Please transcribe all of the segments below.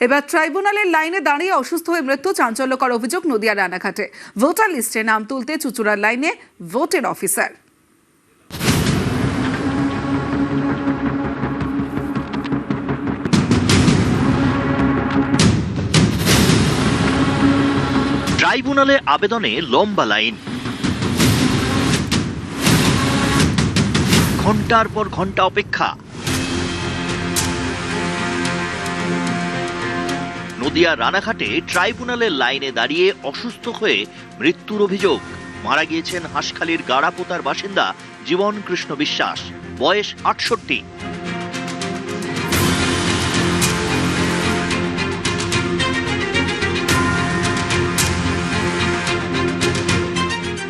এবার ট্রাইব্যুনালের লাইনে দাঁড়িয়ে অসুস্থ হয়ে মৃত্যু, চাঞ্চল্যকর অভিযোগ নদিয়া রানাঘাটে। ভোটার লিস্টে নাম তুলতে চুচুড়ার লাইনে ভোটের অফিসার। ট্রাইব্যুনালে আবেদনে লম্বা লাইন, ঘন্টার পর ঘন্টা অপেক্ষা। নদিয়া রানাঘাটে ট্রাইব্যুনালের লাইনে দাঁড়িয়ে অসুস্থ হয়ে মৃত্যুর অভিযোগ। মারা গিয়েছেন হাঁসখালির গাড়াপোতার বাসিন্দা জীবন কৃষ্ণ বিশ্বাস, বয়স ৬৮।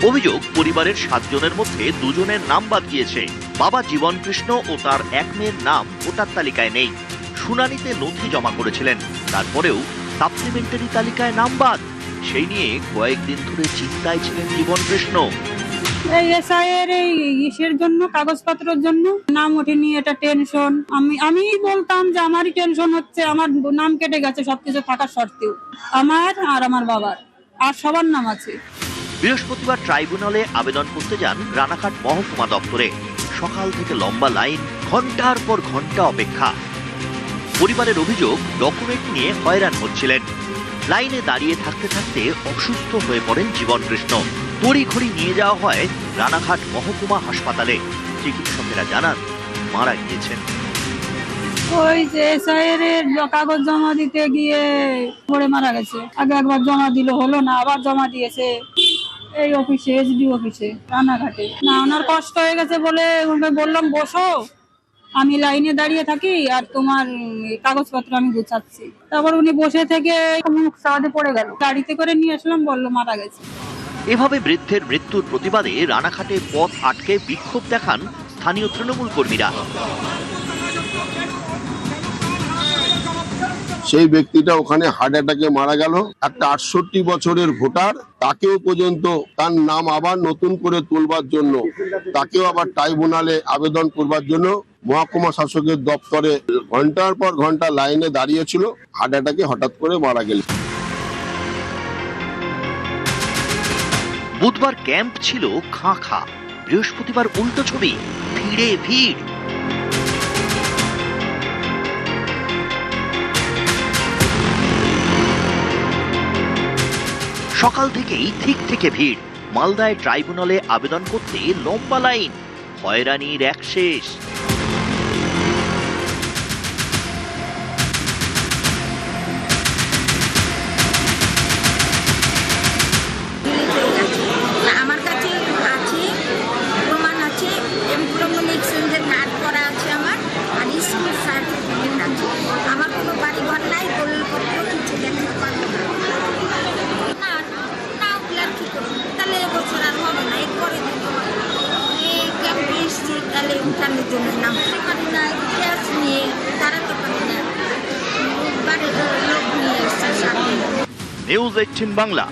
অভিযোগ, পরিবারের ৭ জনের মধ্যে ২ জনের নাম বাদ গিয়েছে। বাবা জীবন কৃষ্ণ ও তার এক মেয়ের নাম ভোটার তালিকায় নেই। শুনানিতে নথি জমা করেছিলেন, তারপরেও সাপ্লিমেন্টারি তালিকায় নাম বাদ। সেই নিয়ে কয়েকদিন ধরে চিন্তায় ছিলেন জীবন কৃষ্ণ। এই এসআইয়ের এই ইসের জন্য, কাগজপত্রের জন্য নাম ওঠেনি, এটা টেনশন। আমি বলতাম যে আমারই টেনশন হচ্ছে, আমার নাম কেটে গেছে সবকিছু থাকার সত্ত্বেও, আমার আর আমার বাবার, আর সবার নাম আছে। বৃহস্পতিবার ট্রাইব্যুনালে আবেদন করতে যান রানাঘাট মহকুমা দপ্তরে। সকাল থেকে লম্বা লাইন, ঘন্টার পর ঘন্টা অপেক্ষা। পরিবারের অভিযোগ, ডকুমেন্ট নিয়ে হয়রান হচ্ছিলেন। লাইনে দাঁড়িয়ে থাকতে থাকতে অসুস্থ হয়ে পড়েন জীবন কৃষ্ণ। তড়িঘড়ি নিয়ে যাওয়া হয় রানাঘাট মহকুমা হাসপাতালে। চিকিৎসকেরা জানান মারা গিয়েছেন। ওই যে এসআইয়ের কাগজ জমা দিতে গিয়ে পড়ে মারা গেছে। আগে একবার জমা দিল, হলো না, আবার জমা দিয়েছে এই অফিসে, এসডি অফিসে রানাঘাটে। না, ওনার কষ্ট হয়ে গেছে বলে ওকে বললাম বসো, আমি লাইনে দাঁড়িয়ে থাকি আর তোমার কাগজপত্র আমি গুছাচ্ছি। তারপর উনি বসে থেকে মুখ সাদে পড়ে গেল। গাড়িতে করে নিয়ে আসলাম, বললো মারা গেছে। এভাবে বৃদ্ধের মৃত্যুর প্রতিবাদে রানাঘাটে পথ আটকে বিক্ষোভ দেখান স্থানীয় তৃণমূল কর্মীরা। সেই ব্যক্তিটা ওখানে হার্ট অ্যাটাকে মারা গেল। একটা ৬৮ বছরের ভোটার, তাকেও পর্যন্ত তার নাম আবার নতুন করে তুলবার জন্য, তাকেও আবার ট্রাইব্যুনালে আবেদন করবার জন্য মহকুমা শাসকের দপ্তরে ঘন্টার পর ঘন্টা লাইনে দাঁড়িয়েছিল। হার্ট অ্যাটাকে হঠাৎ করে মারা গেল। বুধবার ক্যাম্প ছিল খাঁ খাঁ, বৃহস্পতিবার উল্টো ছবি, ভিড়ে ভিড়। সকাল থেকেই ঠিক থেকে ভিড়। মালদায় ট্রাইব্যুনালে আবেদন করতে লম্বা লাইন, হয়রানির এক শেষ। আমার কাছে আছে প্রমাণ আছে, এমপ্লয়মেন্ট এক্সচেঞ্জের কার্ড করা আছে আমার, আর স্কুল সার্টিফিকেট আছে। আমার কোনো বাড়ি ঘর নাই, দলিলপত্র কিছু দেখাতে পারবো না। না উঠলে আর কি করবো, তাহলে এবছর আর হবে না, এরপরে এই ক্যাম্পে এসছি, তাহলে উঠানোর জন্য নামতে পারি না, গ্যাস নিয়ে দাঁড়াতে পারি না, বাড়ির লোক নিয়ে এসছে সামনে। নিউজ 18 বাংলা।